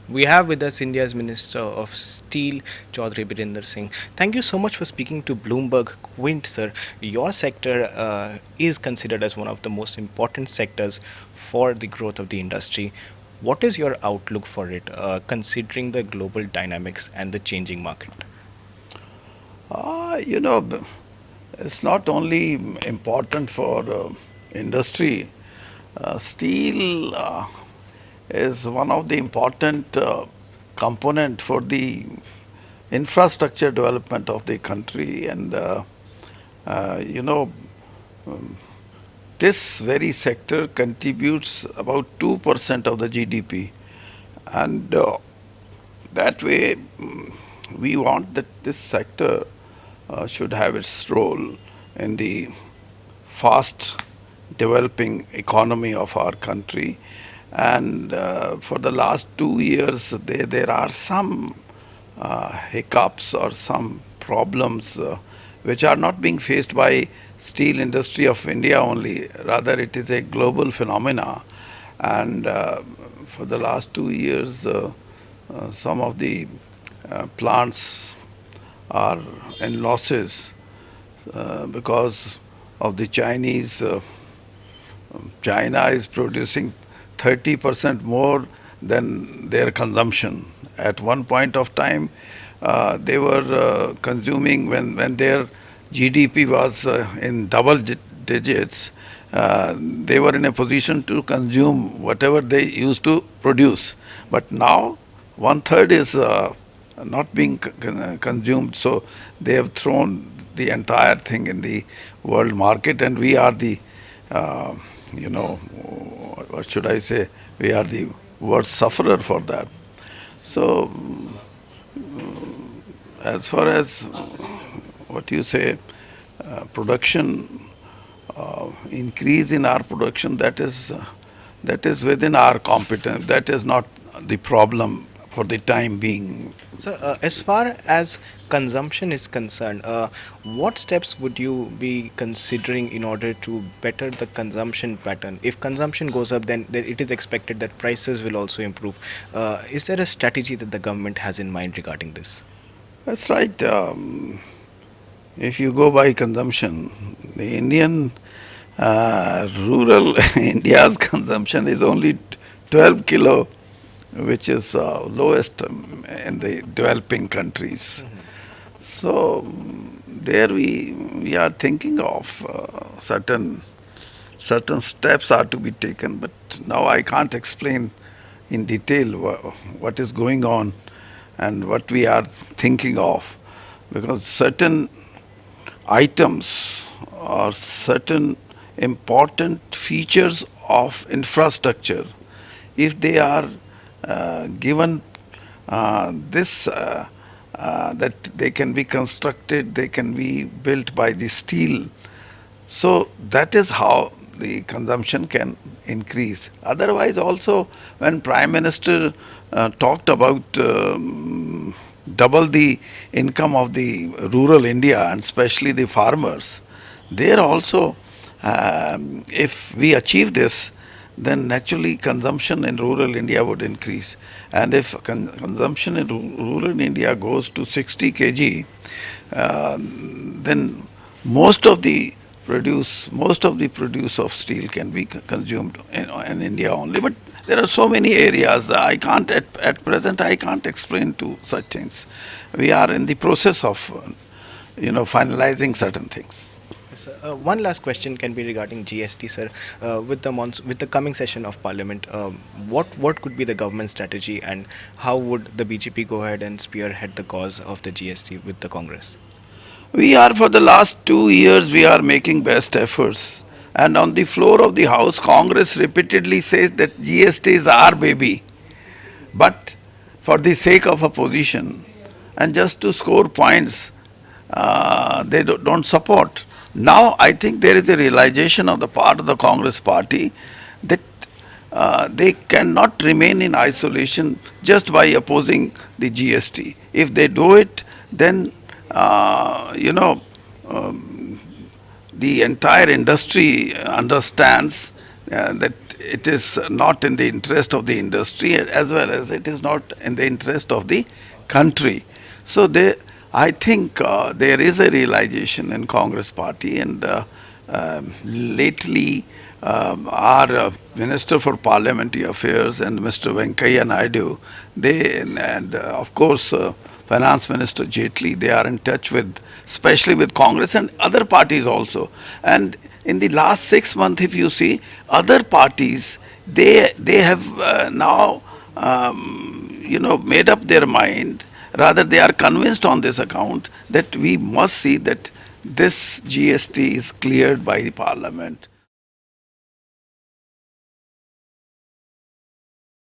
We have with us India's Minister of Steel, Chaudhary Birender Singh. Thank you so much for speaking to Bloomberg Quint, sir. Your sector is considered as one of the most important sectors for the growth of the industry. What is your outlook for it, considering the global dynamics and the changing market? Uh, you know, b- it's not only important for industry. Steel is one of the important component for the infrastructure development of the country, and uh, you know, um, this very sector contributes about 2% of the GDP, and that way we want that this sector should have its role in the fast developing economy of our country. And for the last 2 years, there are some hiccups or some problems which are not being faced by steel industry of India only. Rather, it is a global phenomena. And for the last 2 years, some of the plants are in losses because of the Chinese. China is producing 30% more than their consumption. At one point of time, they were consuming when their GDP was in double digits. They were in a position to consume whatever they used to produce. But now, one third is not being consumed. So they have thrown the entire thing in the world market, and we are the uh, you know, what should I say? We are the worst sufferer for that. So, as far as what you say, production increase in our production, that is within our competence. That is not the problem for the time being. So, as far as consumption is concerned, what steps would you be considering in order to better the consumption pattern? If consumption goes up, then it is expected that prices will also improve. Is there a strategy that the government has in mind regarding this? That's right. If you go by consumption, the Indian rural India's consumption is only 12 kilo, which is lowest in the developing countries. So there we are thinking of certain steps are to be taken, but now I can't explain in detail what is going on and what we are thinking of, because certain items or certain important features of infrastructure, if they are given this that they can be constructed, they can be built by the steel, so that is how the consumption can increase. Otherwise, also, when Prime Minister talked about double the income of the rural India and especially the farmers, there also, if we achieve this, then naturally consumption in rural India would increase. And if consumption in rural India goes to 60 kg, then most of the produce of steel can be consumed in India only. But there are so many areas. I can't at present. I can't explain to such things. We are in the process of, finalizing certain things. Yes, one last question can be regarding GST, sir. With the coming session of Parliament, what could be the government strategy, and how would the BJP go ahead and spearhead the cause of the GST with the Congress? We are, for the last 2 years, we are making best efforts. And on the floor of the House, Congress repeatedly says that GST is our baby. But for the sake of a position and just to score points, they don't support. Now, I think there is a realization on the part of the Congress party that they cannot remain in isolation just by opposing the GST. If they do it, then the entire industry understands that it is not in the interest of the industry as well as it is not in the interest of the country. So I think there is a realization in Congress party, and lately our Minister for Parliamentary Affairs and Mr. Venkaiah Naidu, and of course Finance Minister Jaitley, they are in touch with, especially with Congress and other parties also. And in the last 6 months, if you see, other parties, they have now made up their mind. Rather, they are convinced on this account that we must see that this GST is cleared by the Parliament.